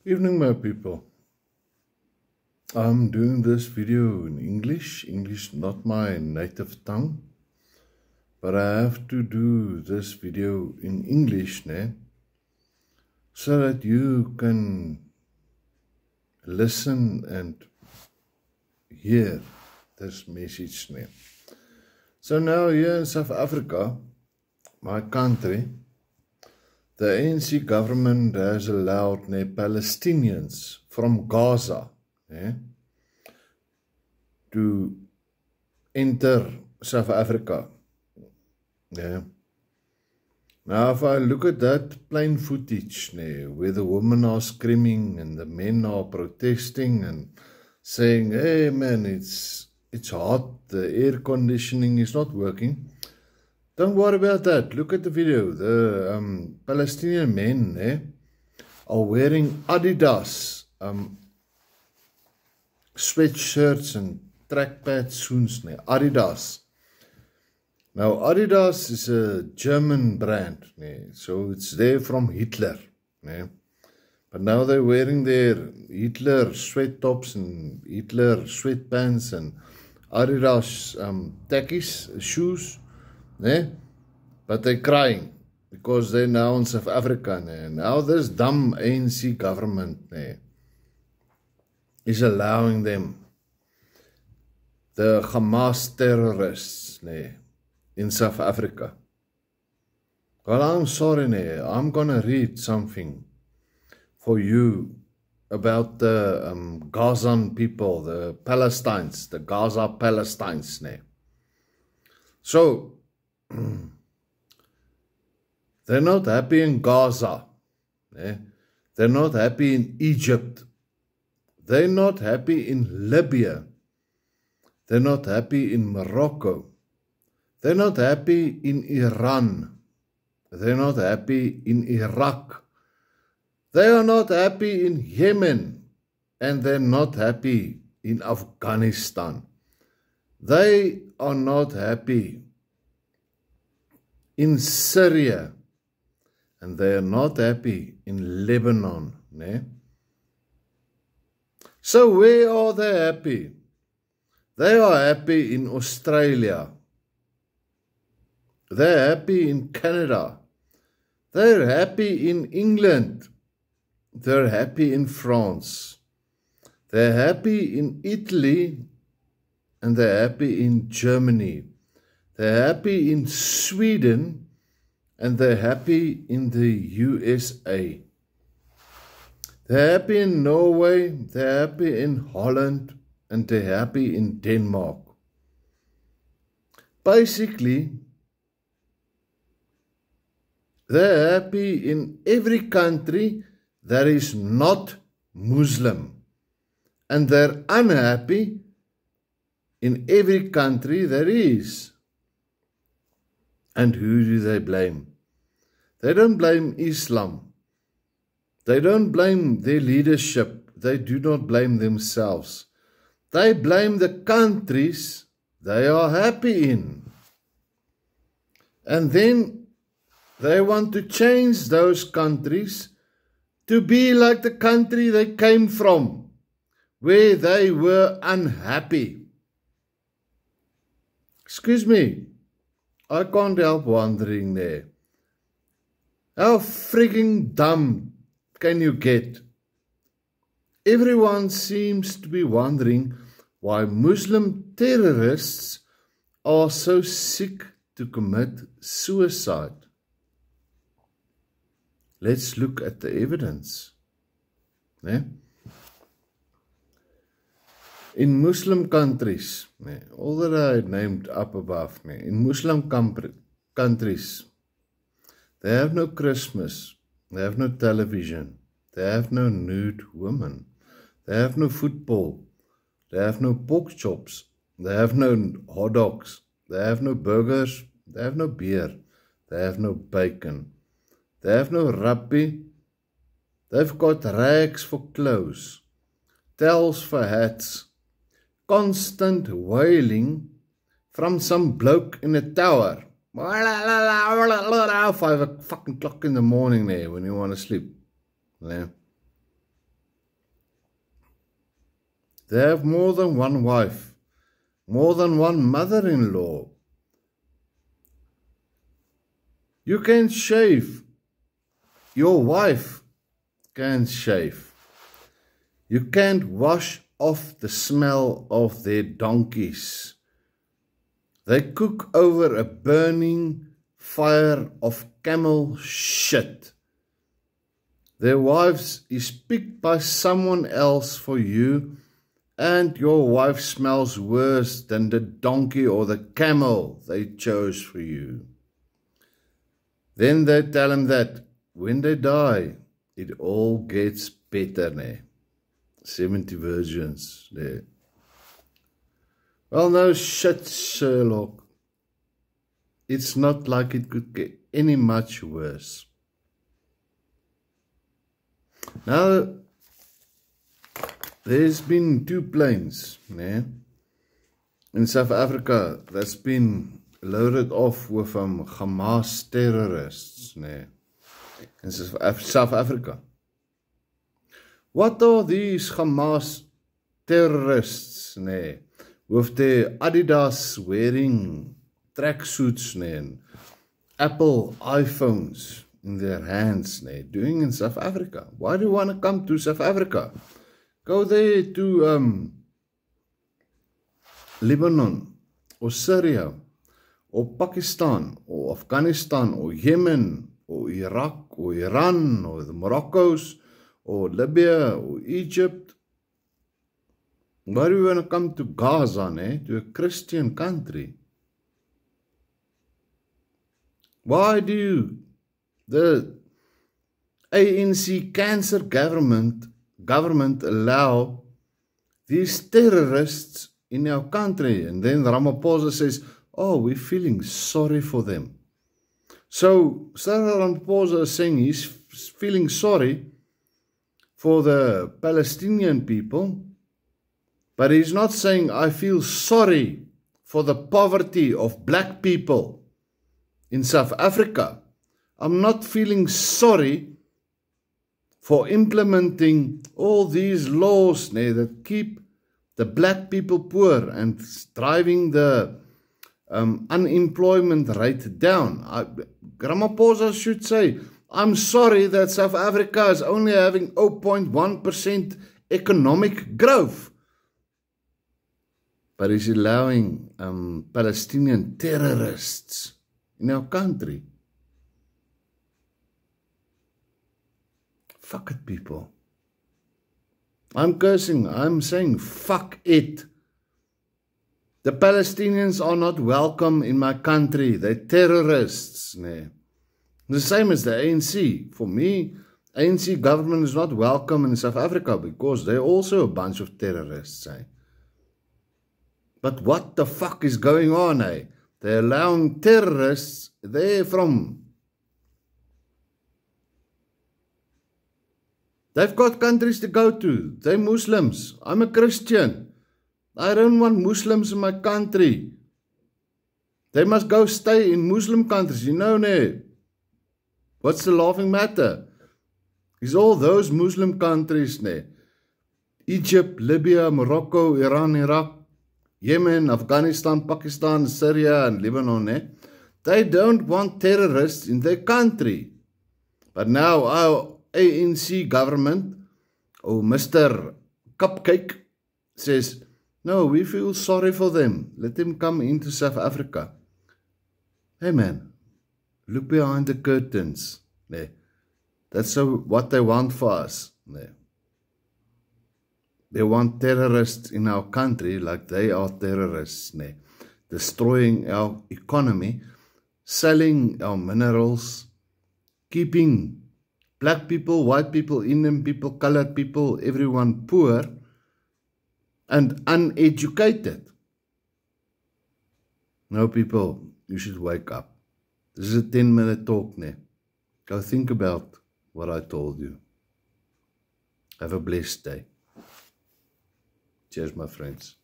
Evening, my people. I'm doing this video in English. English not my native tongue, but I have to do this video in English, so that you can listen and hear this message, So now here in South Africa, my country, the ANC government has allowed Palestinians from Gaza to enter South Africa. Now, if I look at that plain footage, where the women are screaming and the men are protesting and saying, "Hey, man, it's hot. The air conditioning is not working." Don't worry about that. Look at the video. The Palestinian men are wearing Adidas sweatshirts and track pad soons. Adidas. Now, Adidas is a German brand. So it's there from Hitler. But now they're wearing their Hitler sweat tops and Hitler sweatpants and Adidas tackies, shoes. But they're crying because they're now in South Africa. Now this dumb ANC government is allowing them, the Hamas terrorists in South Africa. Well, I'm sorry, I'm gonna read something for you about the Gazan people, the Palestinians, the Gaza Palestinians. So, they're not happy in Gaza. They're not happy in Egypt. They're not happy in Libya. They're not happy in Morocco. They're not happy in Iran. They're not happy in Iraq. They are not happy in Yemen. And they're not happy in Afghanistan. They are not happy in Syria, and they are not happy in Lebanon. So where are they happy? They are happy in Australia. They're happy in Canada. They're happy in England. They're happy in France. They're happy in Italy, and they're happy in Germany. They're happy in Sweden, and they're happy in the USA. They're happy in Norway, they're happy in Holland, and they're happy in Denmark. Basically, they're happy in every country that is not Muslim. And they're unhappy in every country that is. And who do they blame? They don't blame Islam. They don't blame their leadership. They do not blame themselves. They blame the countries they are happy in. And then they want to change those countries to be like the country they came from, where they were unhappy. Excuse me. I can't help wondering there. How freaking dumb can you get? Everyone seems to be wondering why Muslim terrorists are so sick to commit suicide. Let's look at the evidence. In Muslim countries, all that I named up above, in Muslim countries, they have no Christmas, they have no television, they have no nude women, they have no football, they have no pork chops, they have no hot dogs, they have no burgers, they have no beer, they have no bacon, they have no rugby, they've got rags for clothes, towels for hats, constant wailing from some bloke in a tower. 5 o'clock in the morning when you want to sleep. They have more than one wife, more than one mother-in-law. You can shave. Your wife can shave. You can't wash off the smell of their donkeys. They cook over a burning fire of camel shit. Their wives is picked by someone else for you, and your wife smells worse than the donkey or the camel they chose for you. Then they tell him that when they die, it all gets better, ne? 70 virgins there. Well, no shit, Sherlock. It's not like it could get any much worse. Now, there's been 2 planes, ne, in South Africa that's been loaded off with Hamas terrorists, ne, in South Africa. What are these Hamas terrorists, ne, with their Adidas wearing tracksuits, ne, and Apple iPhones in their hands, ne, doing in South Africa? Why do you want to come to South Africa? Go there to Lebanon, or Syria, or Pakistan, or Afghanistan, or Yemen, or Iraq, or Iran, or the Moroccos, or Libya, or Egypt. Why do you want to come to Gaza, ne, to a Christian country? Why do the ANC cancer government allow these terrorists in our country? And then Ramaphosa says, oh, we're feeling sorry for them. So Cyril Ramaphosa is saying he's feeling sorry for the Palestinian people, but he's not saying I feel sorry for the poverty of black people in South Africa. I'm not feeling sorry for implementing all these laws that keep the black people poor and driving the unemployment rate down. Ramaphosa should say, I'm sorry that South Africa is only having 0.1% economic growth. But he's allowing Palestinian terrorists in our country. Fuck it, people. I'm cursing. I'm saying fuck it. The Palestinians are not welcome in my country. They're terrorists. The same as the ANC. For me, ANC government is not welcome in South Africa because they're also a bunch of terrorists. But what the fuck is going on? They're allowing terrorists there from... They've got countries to go to. They're Muslims. I'm a Christian. I don't want Muslims in my country. They must go stay in Muslim countries. You know, what's the laughing matter? Is all those Muslim countries, Egypt, Libya, Morocco, Iran, Iraq, Yemen, Afghanistan, Pakistan, Syria, and Lebanon, they don't want terrorists in their country. But now our ANC government, Mr. Cupcake, says, no, we feel sorry for them. Let them come into South Africa. Hey man, look behind the curtains. That's what they want for us. They want terrorists in our country like they are terrorists. Destroying our economy, selling our minerals, keeping black people, white people, Indian people, colored people, everyone poor and uneducated. No, people, you should wake up. This is a 10-minute talk, Go think about what I told you. Have a blessed day. Cheers, my friends.